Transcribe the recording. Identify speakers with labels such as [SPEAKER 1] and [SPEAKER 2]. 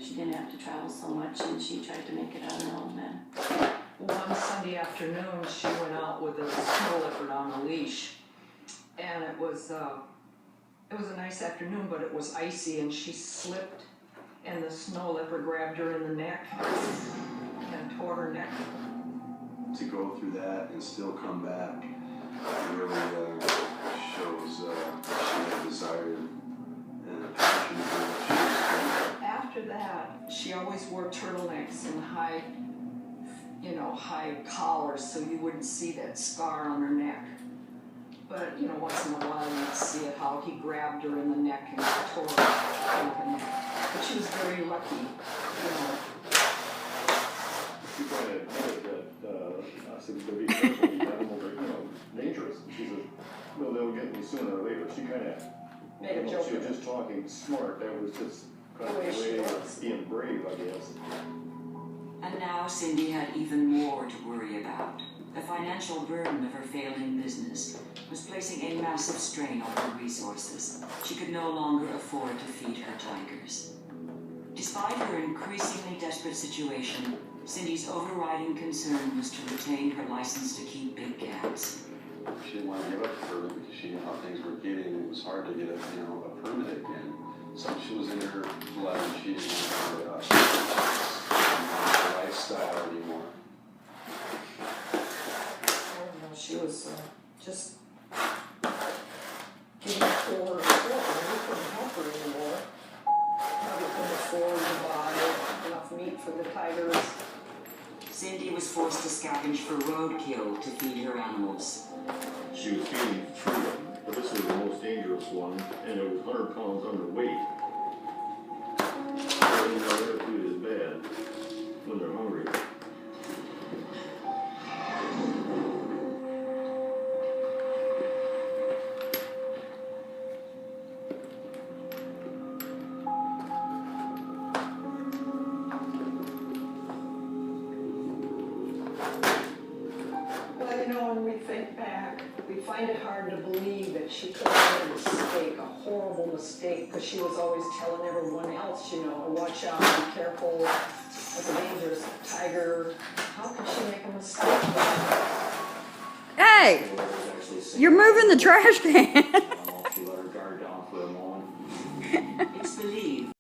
[SPEAKER 1] she didn't have to travel so much, and she tried to make it on her own then.
[SPEAKER 2] One Sunday afternoon, she went out with a snow leopard on a leash, and it was a nice afternoon, but it was icy, and she slipped, and the snow leopard grabbed her in the neck and tore her neck.
[SPEAKER 3] To go through that and still come back really shows that she had desire and a passion for what she was doing.
[SPEAKER 2] After that, she always wore turtlenecks and high collars, so you wouldn't see that scar on her neck. But, once in a while you'd see it, how he grabbed her in the neck and tore her in the neck. But she was very lucky,
[SPEAKER 4] She kind of admitted that, I said, to be careful, these animals are, dangerous. She said, well, they'll get me sooner or later. She kind of,
[SPEAKER 2] Made a joke
[SPEAKER 4] she
[SPEAKER 2] of
[SPEAKER 4] was
[SPEAKER 2] it.
[SPEAKER 4] just talking smart. That was just kind of
[SPEAKER 2] The way
[SPEAKER 4] the
[SPEAKER 2] she
[SPEAKER 4] way
[SPEAKER 2] was.
[SPEAKER 4] of being brave, I guess.
[SPEAKER 5] And now Cindy had even more to worry about. The financial burden of her failing business was placing a massive strain on her resources. She could no longer afford to feed her tigers. Despite her increasingly desperate situation, Cindy's overriding concern was to retain her license to keep big cats.
[SPEAKER 3] She didn't want to give up the permit because she knew how things were getting. It was hard to get a permit again. So she was in her blood. She didn't want to her lifestyle anymore.
[SPEAKER 2] She was just getting poor and poor, and we couldn't help her anymore. We couldn't afford to buy enough meat for the tigers.
[SPEAKER 5] Cindy was forced to scavenge for roadkill to feed her animals.
[SPEAKER 4] She was feeding freedom, but this was the most dangerous one, and it was 100 pounds underweight. Their food is bad when they're hungry.
[SPEAKER 2] Well, when we think back, we find it hard to believe that she could have made a mistake, a horrible mistake, because she was always telling everyone else, watch out, be careful, that's a dangerous tiger. How could she make a mistake?
[SPEAKER 6] Hey, you're moving the trash can.
[SPEAKER 3] She let her guard down for a moment.
[SPEAKER 5] It's believed